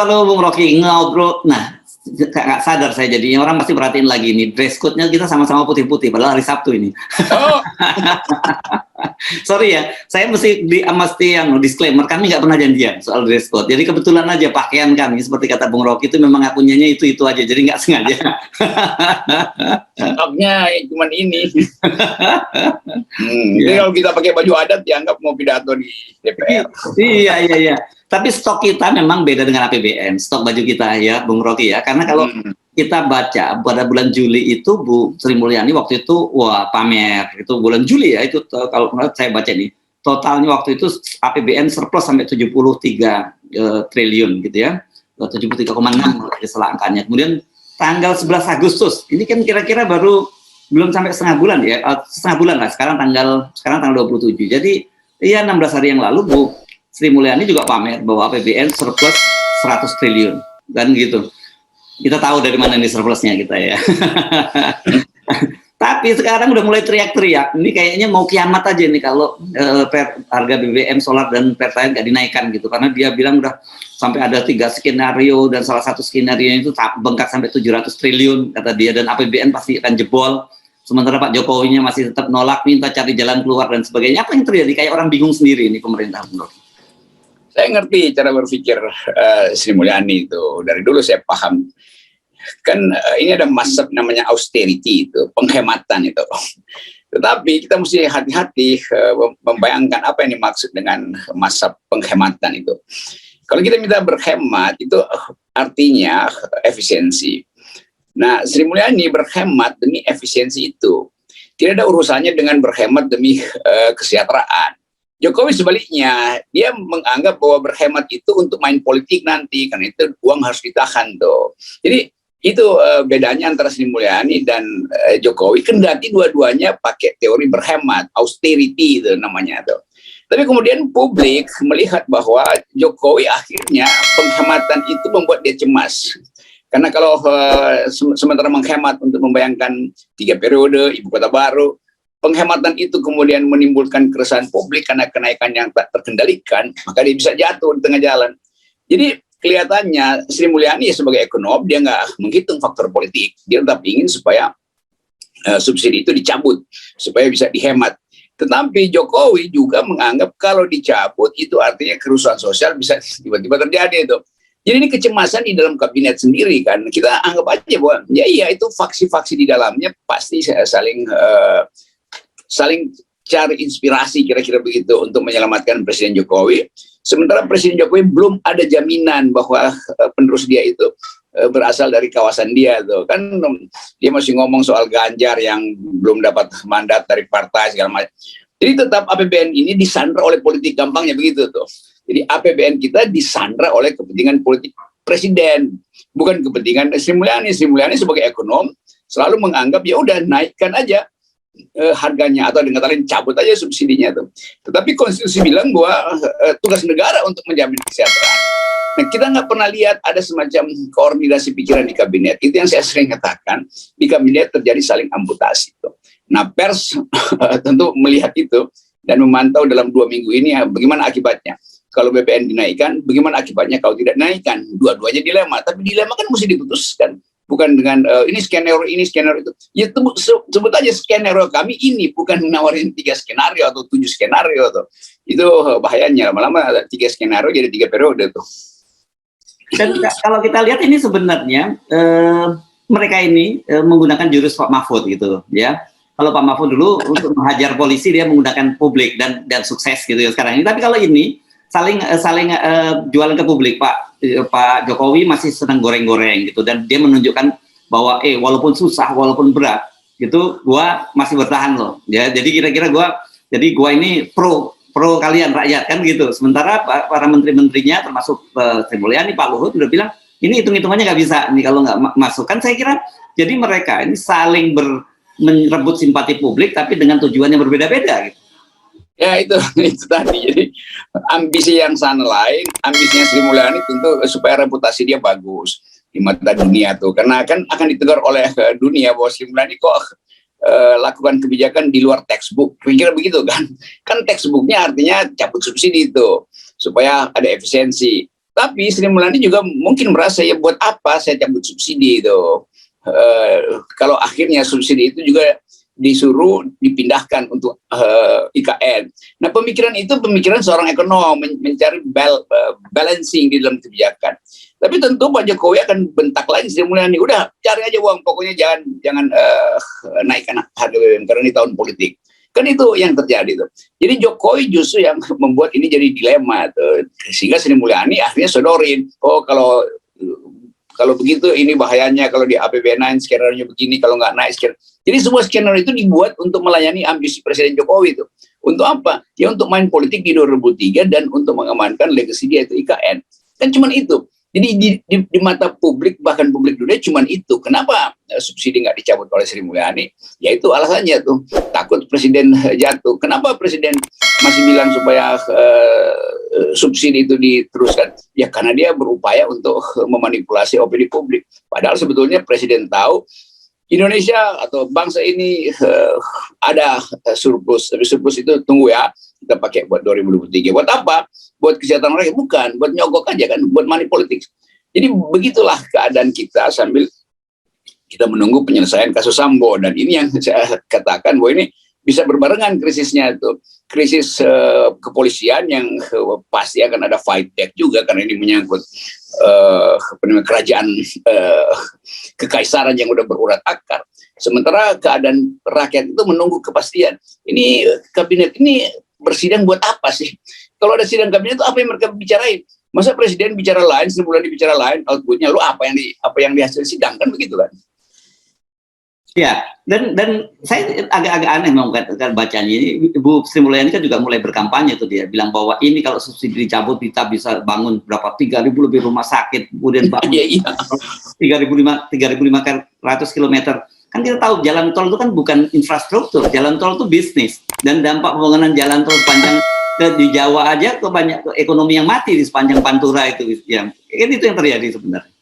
kalau Bung Rocky ngobrol, nah nggak sadar saya jadinya orang pasti perhatiin lagi nih dress code-nya kita sama-sama putih-putih padahal hari Sabtu ini. Oh. Sorry ya, saya mesti yang disclaimer kami nggak pernah janjian soal dress code. Jadi kebetulan aja pakaian kami seperti kata Bung Rocky itu memang akunya itu aja, jadi nggak sengaja. Stoknya cuman ini. Jadi kalau kita pakai baju adat dianggap mau pidato di DPR. Iya. Tapi stok kita memang beda dengan APBN, stok baju kita ya, Bung Rocky ya. Karena kalau kita baca pada bulan Juli itu Bu Sri Mulyani waktu itu pamer itu bulan Juli ya itu kalau saya baca nih totalnya waktu itu APBN surplus sampai 73 triliun gitu ya, 73,6 salah angkanya. Kemudian tanggal 11 Agustus ini kan kira-kira baru belum sampai setengah bulan ya, setengah bulan lah. Sekarang tanggal 27. Jadi ya 16 hari yang lalu Bu Sri Mulyani juga pamer bahwa APBN surplus 100 triliun dan gitu. Kita tahu dari mana ini surplusnya kita ya. Tapi sekarang udah mulai teriak-teriak. Ini kayaknya mau kiamat aja nih kalau harga BBM, solar dan Pertalite nggak dinaikkan gitu. Karena dia bilang udah sampai ada 3 skenario dan salah satu skenario itu bengkak sampai 700 triliun kata dia dan APBN pasti akan jebol. Sementara Pak Jokowinya masih tetap nolak, minta cari jalan keluar dan sebagainya. Apa yang terjadi? Kayak orang bingung sendiri ini pemerintah menurut. Saya ngerti cara berpikir Sri Mulyani itu. Dari dulu saya paham. Kan ini ada masa namanya austerity itu, penghematan itu. Tetapi kita mesti hati-hati membayangkan apa yang dimaksud dengan masa penghematan itu. Kalau kita minta berhemat itu artinya efisiensi. Nah, Sri Mulyani berhemat demi efisiensi itu. Tidak ada urusannya dengan berhemat demi kesejahteraan. Jokowi sebaliknya, dia menganggap bahwa berhemat itu untuk main politik nanti, karena itu uang harus ditahan tuh. Jadi itu bedanya antara Sri Mulyani dan Jokowi, kendati dua-duanya pakai teori berhemat, austerity itu namanya tuh. Tapi kemudian publik melihat bahwa Jokowi akhirnya penghematan itu membuat dia cemas. Karena kalau sementara menghemat untuk membayangkan 3 periode, ibu kota baru, penghematan itu kemudian menimbulkan keresahan publik karena kenaikan yang tak terkendalikan, maka dia bisa jatuh di tengah jalan. Jadi kelihatannya Sri Mulyani sebagai ekonom, dia nggak menghitung faktor politik. Dia tetap ingin supaya subsidi itu dicabut, supaya bisa dihemat. Tetapi Jokowi juga menganggap kalau dicabut itu artinya kerusuhan sosial bisa tiba-tiba terjadi itu. Jadi ini kecemasan di dalam kabinet sendiri kan. Kita anggap aja bahwa ya iya itu faksi-faksi di dalamnya pasti saling cari inspirasi kira-kira begitu untuk menyelamatkan Presiden Jokowi. Sementara Presiden Jokowi belum ada jaminan bahwa penerus dia itu berasal dari kawasan dia tuh. Kan dia masih ngomong soal Ganjar yang belum dapat mandat dari partai segala macam. Jadi tetap APBN ini disandra oleh politik, gampangnya begitu tuh. Jadi APBN kita disandra oleh kepentingan politik presiden, bukan kepentingan Sri Mulyani. Sri Mulyani sebagai ekonom selalu menganggap ya udah naikkan aja harganya atau dengan kata lain cabut aja subsidinya tuh. Tetapi konstitusi bilang bahwa tugas negara untuk menjamin kesejahteraan. Nah, kita nggak pernah lihat ada semacam koordinasi pikiran di kabinet. Itu yang saya sering katakan, di kabinet terjadi saling amputasi tuh. Nah, pers tentu melihat itu dan memantau dalam 2 minggu ini bagaimana akibatnya. Kalau BBM dinaikkan, bagaimana akibatnya kalau tidak dinaikkan? Dua-duanya dilema, tapi dilema kan mesti diputuskan. Bukan dengan ini skenario itu. Ya sebut aja skenario kami ini, bukan menawarin 3 skenario atau 7 skenario tuh. Itu bahayanya, lama-lama ada 3 skenario jadi 3 periode tuh. Dan kalau kita lihat ini sebenarnya mereka ini menggunakan jurus Pak Mahfud gitu ya. Kalau Pak Mahfud dulu untuk menghajar polisi dia menggunakan publik dan sukses gitu ya sekarang ini. Tapi kalau ini saling jualan ke publik. Pak Jokowi masih senang goreng-goreng gitu dan dia menunjukkan bahwa walaupun susah, walaupun berat gitu, gua masih bertahan loh. Ya, jadi kira-kira gua ini pro kalian rakyat kan gitu. Sementara para menteri-menterinya termasuk Sri Mulyani, Pak Luhut udah bilang ini hitung-hitungannya nggak bisa nih kalau nggak masuk. Kan saya kira jadi mereka ini saling merebut simpati publik tapi dengan tujuan yang berbeda-beda gitu. Ya itu tadi. Jadi ambisi yang sana lain, ambisinya Sri Mulyani tentu supaya reputasi dia bagus di mata dunia tuh. Karena kan akan ditegur oleh dunia bahwa Sri Mulyani kok lakukan kebijakan di luar textbook. Kira-kira begitu kan. Kan textbooknya artinya cabut subsidi itu supaya ada efisiensi. Tapi Sri Mulyani juga mungkin merasa ya buat apa saya cabut subsidi itu. Kalau akhirnya subsidi itu juga disuruh dipindahkan untuk IKN. Nah, pemikiran itu pemikiran seorang ekonom mencari balancing di dalam kebijakan. Tapi tentu Pak Jokowi akan bentak lagi Sri Mulyani, udah cari aja uang, pokoknya jangan naikkan harga BBM karena ini tahun politik. Kan itu yang terjadi tuh. Jadi Jokowi justru yang membuat ini jadi dilema tuh. Sehingga Sri Mulyani akhirnya sodorin, oh kalau begitu ini bahayanya kalau di APBN skenario begini, kalau nggak naik skenario. Jadi semua skenario itu dibuat untuk melayani ambisi Presiden Jokowi itu. Untuk apa? Ya untuk main politik di 2003 dan untuk mengamankan legasi dia itu IKN. Kan cuman itu. Jadi di mata publik, bahkan publik dunia cuman itu. Kenapa subsidi nggak dicabut oleh Sri Mulyani? Ya itu alasannya tuh. Takut Presiden jatuh. Kenapa Presiden masih bilang supaya subsidi itu diteruskan? Ya karena dia berupaya untuk memanipulasi opini publik. Padahal sebetulnya Presiden tahu Indonesia atau bangsa ini ada surplus. Tapi surplus itu tunggu ya, kita pakai buat 2023. Buat apa? Buat kesehatan rakyat? Bukan. Buat nyogok aja kan, buat money politics. Jadi begitulah keadaan kita sambil kita menunggu penyelesaian kasus Sambo. Dan ini yang saya katakan bahwa ini bisa berbarengan krisisnya itu. Krisis kepolisian yang pasti akan ada fight back juga karena ini menyangkut kerajaan kekaisaran yang udah berurat akar. Sementara keadaan rakyat itu menunggu kepastian. Ini kabinet ini bersidang buat apa sih? Kalau ada sidang kabinet itu apa yang mereka bicarain? Masa Presiden bicara lain, sebulan bicara lain, outputnya lu apa yang dihasil sidang, kan begitu kan? Ya, dan saya agak aneh mengatakan bacanya ini. Ibu Sri Mulyani kan juga mulai berkampanye tuh, dia bilang bahwa ini kalau subsidi dicabut kita bisa bangun berapa 3.000 lebih rumah sakit, kemudian bangun 3.500 kilometer. Kan kita tahu jalan tol itu kan bukan infrastruktur, jalan tol itu bisnis, dan dampak pembangunan jalan tol sepanjang di Jawa aja ke banyak ekonomi yang mati di sepanjang Pantura itu, yang itu yang terjadi sebenarnya.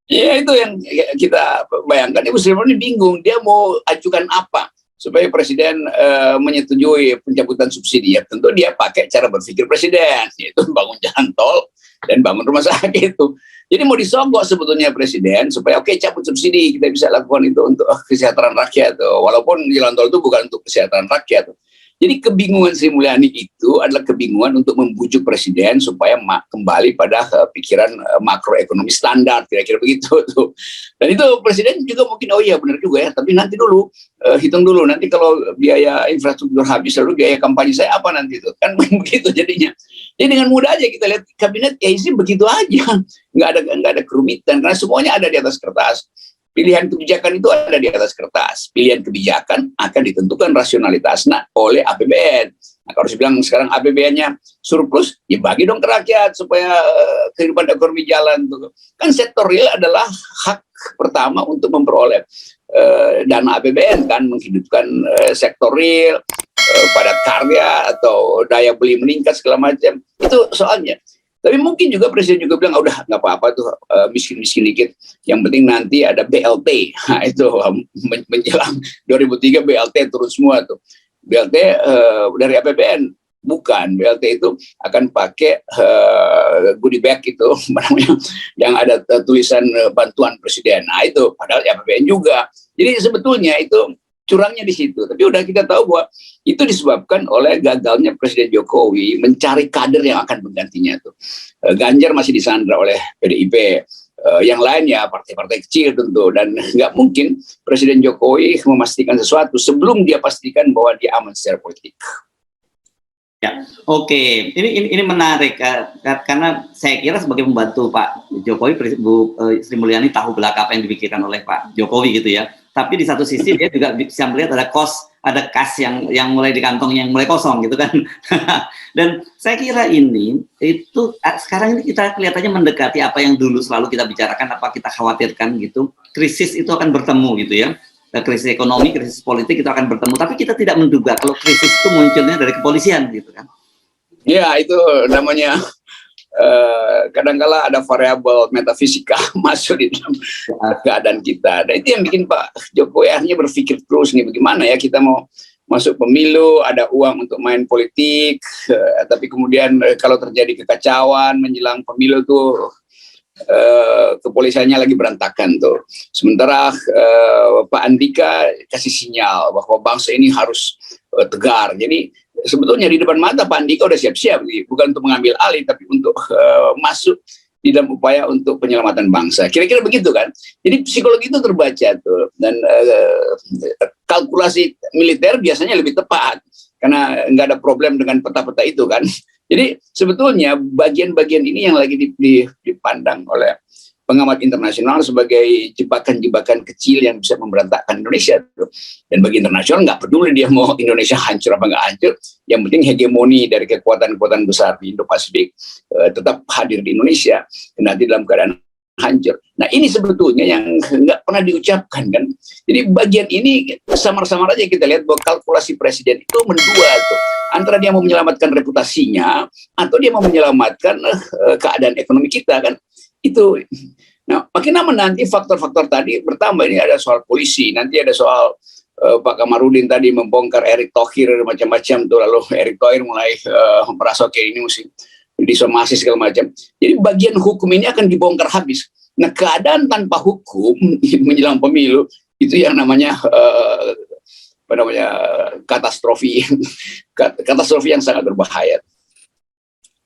Ya itu yang kita bayangkan. Ibu Sri Mulyani bingung, dia mau ajukan apa supaya Presiden menyetujui pencabutan subsidi. Ya tentu dia pakai cara berpikir Presiden, yaitu bangun jalan tol dan bangun rumah sakit itu. Jadi mau disogok sebetulnya Presiden supaya oke, cabut subsidi, kita bisa lakukan itu untuk kesejahteraan rakyat. Walaupun jalan tol itu bukan untuk kesejahteraan rakyat. Jadi kebingungan Sri Mulyani itu adalah kebingungan untuk membujuk Presiden supaya kembali pada pikiran makroekonomi standar, kira-kira begitu tuh. Dan itu Presiden juga mungkin, oh iya benar juga ya, tapi nanti dulu, hitung dulu, nanti kalau biaya infrastruktur habis, lalu biaya kampanye saya apa nanti itu, kan begitu jadinya. Jadi dengan mudah aja kita lihat kabinet, ya isi begitu aja, nggak ada kerumitan, karena semuanya ada di atas kertas. Pilihan kebijakan itu ada di atas kertas. Pilihan kebijakan akan ditentukan rasionalitasnya oleh APBN. Nah, kalau dibilang sekarang APBN-nya surplus, ya bagi dong ke rakyat supaya kehidupan ekonomi jalan. Kan sektor real adalah hak pertama untuk memperoleh dana APBN, kan menghidupkan sektor real, pada karya atau daya beli meningkat segala macam. Itu soalnya. Tapi mungkin juga Presiden juga bilang, udah nggak apa-apa tuh miskin-miskin dikit. Yang penting nanti ada BLT. Nah itu menjelang 2003 BLT turun semua tuh. BLT dari APBN. Bukan, BLT itu akan pakai goodie bag itu, yang ada tulisan bantuan Presiden. Nah itu, padahal APBN juga. Jadi sebetulnya itu curangnya di situ. Tapi udah kita tahu bahwa itu disebabkan oleh gagalnya Presiden Jokowi mencari kader yang akan menggantinya tuh. Ganjar masih disandra oleh PDIP. Yang lain ya partai-partai kecil tentu, dan nggak mungkin Presiden Jokowi memastikan sesuatu sebelum dia pastikan bahwa dia aman secara politik. Ya, oke. Ini menarik karena saya kira sebagai pembantu Pak Jokowi, Bu Sri Mulyani tahu belakang apa yang dipikirkan oleh Pak Jokowi gitu ya. Tapi di satu sisi dia juga bisa melihat ada kas yang mulai di kantong yang mulai kosong gitu kan. Dan saya kira ini itu sekarang ini kita kelihatannya mendekati apa yang dulu selalu kita bicarakan, apa kita khawatirkan gitu. Krisis itu akan bertemu gitu ya. Krisis ekonomi, krisis politik itu akan bertemu. Tapi kita tidak menduga kalau krisis itu munculnya dari kepolisian gitu kan. Ya, itu namanya kadang-kala ada variabel metafisika masuk di dalam keadaan kita. Dan itu yang bikin Pak Jokowi akhirnya berpikir terus nih, bagaimana ya kita mau masuk pemilu, ada uang untuk main politik, tapi kemudian kalau terjadi kekacauan menjelang pemilu tuh kepolisiannya lagi berantakan tuh. Sementara Pak Andika kasih sinyal bahwa bangsa ini harus tegar. Jadi sebetulnya di depan mata Pak Andika udah siap-siap, bukan untuk mengambil alih, tapi untuk masuk di dalam upaya untuk penyelamatan bangsa. Kira-kira begitu kan? Jadi psikologi itu terbaca tuh, dan kalkulasi militer biasanya lebih tepat karena nggak ada problem dengan peta-peta itu kan. Jadi sebetulnya bagian-bagian ini yang lagi dipandang oleh pengamat internasional sebagai jebakan-jebakan kecil yang bisa memberantakkan Indonesia. Dan bagi internasional nggak peduli dia mau Indonesia hancur apa nggak hancur, yang penting hegemoni dari kekuatan-kekuatan besar di Indo-Pasifik tetap hadir di Indonesia, nanti dalam keadaan hancur. Nah ini sebetulnya yang nggak pernah diucapkan kan. Jadi bagian ini samar-samar aja kita lihat bahwa kalkulasi presiden itu mendua tuh, antara dia mau menyelamatkan reputasinya atau dia mau menyelamatkan keadaan ekonomi kita kan. Itu. Nah, makin lama nanti faktor-faktor tadi bertambah. Ini ada soal polisi, nanti ada soal Pak Kamarudin tadi membongkar Erick Thohir macam-macam tuh, lalu Erick Thohir mulai merasa oke ini mesti disomasi segala macam. Jadi bagian hukum ini akan dibongkar habis. Nah, keadaan tanpa hukum menjelang pemilu itu yang namanya katastrofi yang sangat berbahaya.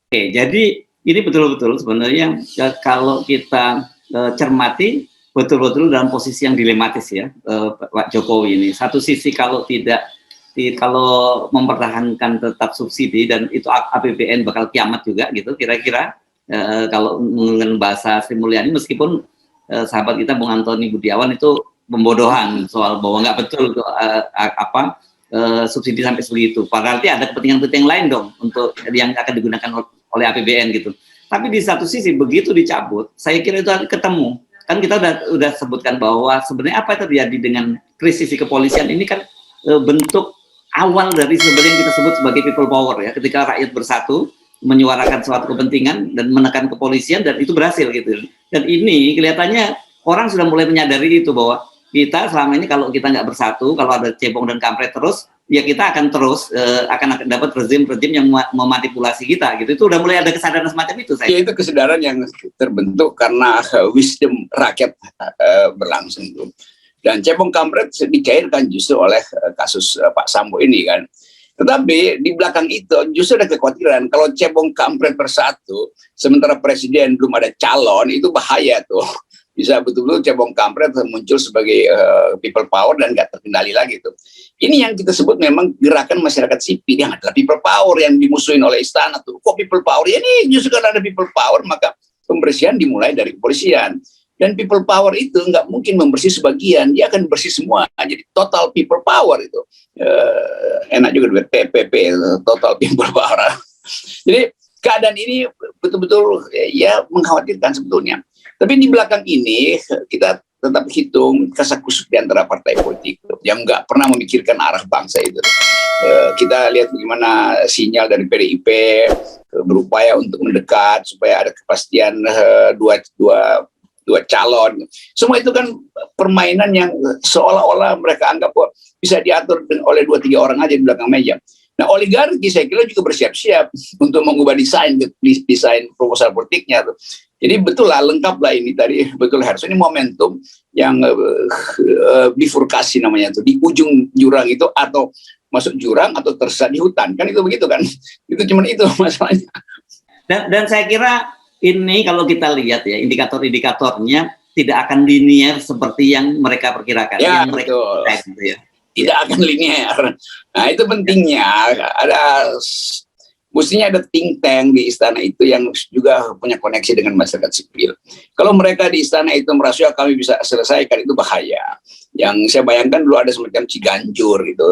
Oke, jadi ini betul-betul sebenarnya kalau kita cermati betul-betul dalam posisi yang dilematis ya, Pak Jokowi ini. Satu sisi kalau kalau mempertahankan tetap subsidi dan itu APBN bakal kiamat juga gitu kira-kira, kalau menggunakan bahasa Sri Mulyani, meskipun sahabat kita Bung Antoni Budiawan itu pembodohan soal bahwa nggak betul subsidi sampai segitu. Berarti ada kepentingan-kepentingan lain dong untuk yang akan digunakan oleh APBN gitu. Tapi di satu sisi begitu dicabut, saya kira itu ketemu. Kan kita udah sebutkan bahwa sebenarnya apa yang terjadi dengan krisis di kepolisian ini kan bentuk awal dari sebenarnya yang kita sebut sebagai people power ya. Ketika rakyat bersatu menyuarakan suatu kepentingan dan menekan kepolisian, dan itu berhasil gitu. Dan ini kelihatannya orang sudah mulai menyadari itu, bahwa kita selama ini kalau kita nggak bersatu, kalau ada cebong dan kampret terus, ya kita akan terus akan dapat rezim yang memanipulasi kita gitu. Itu udah mulai ada kesadaran semacam itu. Ya, itu kesadaran yang terbentuk karena wisdom rakyat berlangsung tuh. Dan cebong kampret dikaitkan justru oleh kasus Pak Sambo ini kan. Tetapi di belakang itu justru ada kekhawatiran kalau cebong kampret bersatu sementara presiden belum ada calon, itu bahaya tuh. Bisa betul-betul cebong kampret muncul sebagai people power dan nggak terkendali lagi tuh. Ini yang kita sebut memang gerakan masyarakat sipil yang adalah people power yang dimusuhin oleh istana tuh. Kok people power? Ya ini justru karena ada people power maka pembersihan dimulai dari kepolisian. Dan people power itu nggak mungkin membersih sebagian, dia akan bersih semua. Jadi total people power itu. Enak juga duit PPP, total people power. Jadi keadaan ini betul-betul ya mengkhawatirkan sebetulnya. Tapi di belakang ini kita tetap hitung kasakusuk di antara partai politik yang nggak pernah memikirkan arah bangsa itu. Kita lihat bagaimana sinyal dari PDIP berupaya untuk mendekat supaya ada kepastian dua calon. Semua itu kan permainan yang seolah-olah mereka anggap bahwa bisa diatur oleh 2-3 orang aja di belakang meja. Nah, oligarki saya kira juga bersiap-siap untuk mengubah desain proposal politiknya. Jadi betul lah, lengkap lah ini tadi, betul harus ini momentum yang bifurkasi namanya itu, di ujung jurang itu atau masuk jurang atau tersesat di hutan, kan itu begitu kan? Itu cuman itu masalahnya. Dan saya kira ini kalau kita lihat ya indikator-indikatornya tidak akan linear seperti yang mereka perkirakan. Ya, yang mereka betul. gitu ya. Tidak akan linear. Nah itu pentingnya mestinya ada think tank di istana itu yang juga punya koneksi dengan masyarakat sipil. Kalau mereka di istana itu merasa ya kami bisa selesaikan, itu bahaya. Yang saya bayangkan dulu ada semacam Ciganjur gitu,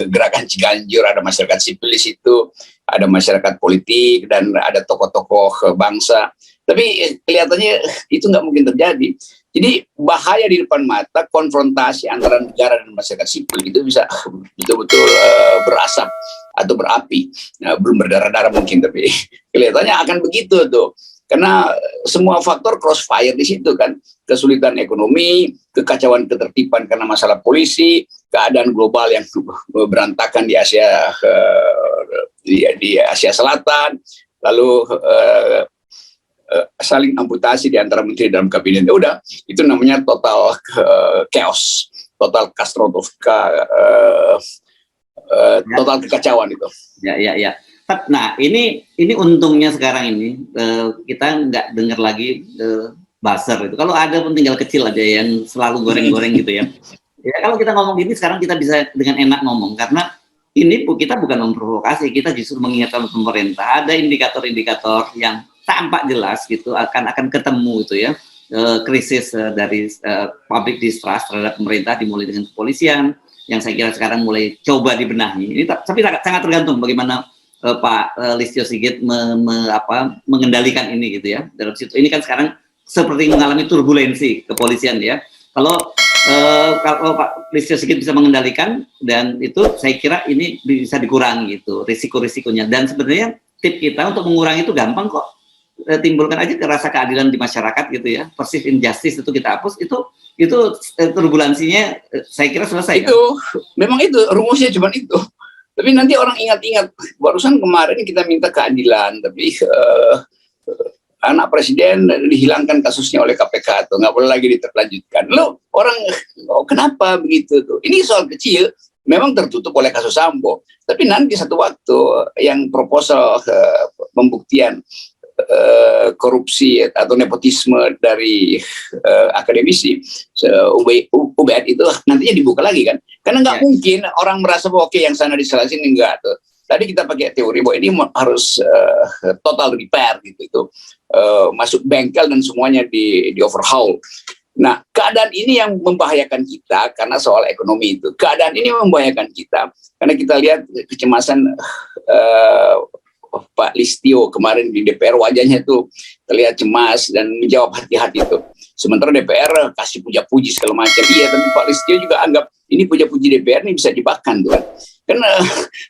gerakan Ciganjur, ada masyarakat sipil di situ, ada masyarakat politik dan ada tokoh-tokoh bangsa. Tapi kelihatannya itu nggak mungkin terjadi. Jadi bahaya di depan mata konfrontasi antara negara dan masyarakat sipil itu bisa betul-betul berasap atau berapi. Nah, belum berdarah-darah mungkin, tapi kelihatannya akan begitu tuh. Karena semua faktor crossfire di situ kan, kesulitan ekonomi, kekacauan ketertiban karena masalah polisi, keadaan global yang berantakan di Asia di Asia Selatan, lalu saling amputasi di antara menteri dalam kabinet. Udah, itu namanya total chaos, total total kekacauan itu. Ya. Nah, ini untungnya sekarang ini kita nggak dengar lagi buzzer itu. Kalau ada pun tinggal kecil aja yang selalu goreng-goreng gitu ya. Ya kalau kita ngomong gini sekarang kita bisa dengan enak ngomong karena ini kita bukan memprovokasi, kita justru mengingatkan pemerintah ada indikator-indikator yang tampak jelas gitu akan ketemu itu ya. Krisis dari public distrust terhadap pemerintah dimulai dengan kepolisian yang saya kira sekarang mulai coba dibenahi. Ini tapi sangat tergantung bagaimana Pak Listio Sigit mengendalikan ini gitu ya. Dalam situ ini kan sekarang seperti mengalami turbulensi kepolisian ya. Kalau Pak Listio Sigit bisa mengendalikan dan itu saya kira ini bisa dikurangi gitu risiko-risikonya. Dan sebenarnya tip kita untuk mengurangi itu gampang kok. Timbulkan aja rasa keadilan di masyarakat gitu ya. Perceived injustice itu kita hapus, itu turbulensinya saya kira selesai. Itu kan? Memang itu rumusnya cuma itu. Tapi nanti orang ingat-ingat, barusan kemarin kita minta keadilan, tapi anak presiden dihilangkan kasusnya oleh KPK tuh, nggak boleh lagi dilanjutkan. Lo orang, kenapa begitu tuh? Ini soal kecil, memang tertutup oleh kasus Sambo. Tapi nanti satu waktu yang proposal pembuktian korupsi atau nepotisme dari akademisi UBN itu nantinya dibuka lagi kan, karena nggak mungkin orang merasa bahwa oke yang sana di sana sini enggak tuh. Tadi kita pakai teori bahwa ini harus total repair gitu, itu masuk bengkel dan semuanya di overhaul. Nah, keadaan ini yang membahayakan kita karena soal ekonomi itu. Keadaan ini membahayakan kita karena kita lihat kecemasan Pak Listio kemarin di DPR, wajahnya tuh terlihat cemas dan menjawab hati-hati itu. Sementara DPR kasih puja-puji segala macam. Iya, tapi Pak Listio juga anggap ini puja-puji DPR ini bisa dimakan tuh kan. Karena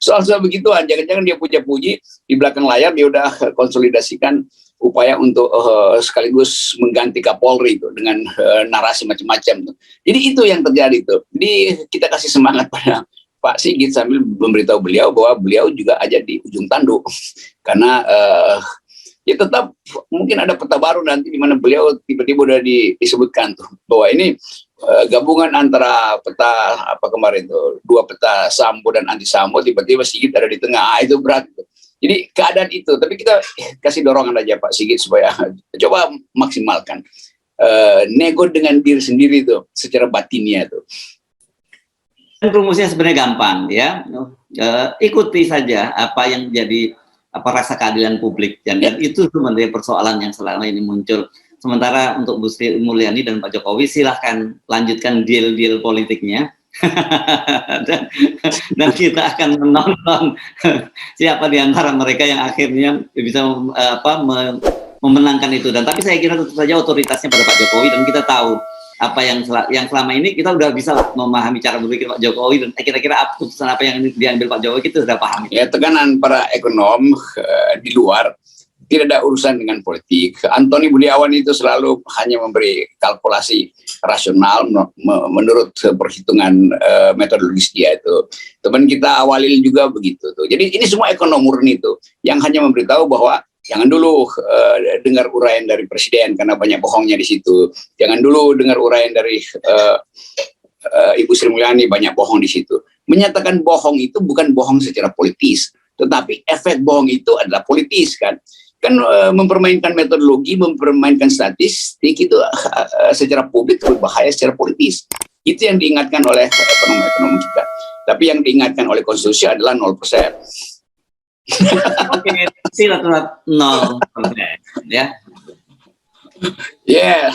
soal-soal begituan, jangan-jangan dia puja-puji di belakang layar dia udah konsolidasikan upaya untuk sekaligus mengganti Kapolri itu dengan narasi macam-macam tuh. Jadi itu yang terjadi tuh. Jadi kita kasih semangat pada Pak Sigit sambil memberitahu beliau bahwa beliau juga ada di ujung tanduk karena ya tetap mungkin ada peta baru nanti di mana beliau tiba-tiba udah disebutkan tuh bahwa ini gabungan antara peta apa kemarin tuh dua peta Sambo dan anti Sambo, tiba-tiba Sigit ada di tengah. Itu berat tuh. Jadi keadaan itu, tapi kita kasih dorongan aja Pak Sigit supaya coba maksimalkan nego dengan diri sendiri tuh secara batinnya tuh. Rumusnya sebenarnya gampang ya, ikuti saja apa yang jadi rasa keadilan publik dan itu sebenarnya persoalan yang selama ini muncul. Sementara untuk Bu Sri Mulyani dan Pak Jokowi silahkan lanjutkan deal-deal politiknya dan kita akan menonton siapa di antara mereka yang akhirnya bisa memenangkan itu. Dan tapi saya kira tentu saja otoritasnya pada Pak Jokowi dan kita tahu apa yang selama ini kita udah bisa lah memahami cara berpikir Pak Jokowi dan kira-kira keputusan apa yang diambil Pak Jokowi kita sudah paham. Ya, tekanan para ekonom di luar tidak ada urusan dengan politik. Antoni Budiawan itu selalu hanya memberi kalkulasi rasional menurut perhitungan metodologis dia itu. Teman kita awalil juga begitu tuh. Jadi ini semua ekonom murni itu yang hanya memberitahu bahwa jangan dulu dengar uraian dari presiden karena banyak bohongnya di situ. Jangan dulu dengar uraian dari Ibu Sri Mulyani, banyak bohong di situ. Menyatakan bohong itu bukan bohong secara politis, tetapi efek bohong itu adalah politis kan. Kan mempermainkan metodologi, mempermainkan statistik itu secara publik berbahaya secara politis. Itu yang diingatkan oleh ekonom-ekonom kita. Tapi yang diingatkan oleh konstitusi adalah 0%. Oke, silaturahmi 0%, ya. Yeah.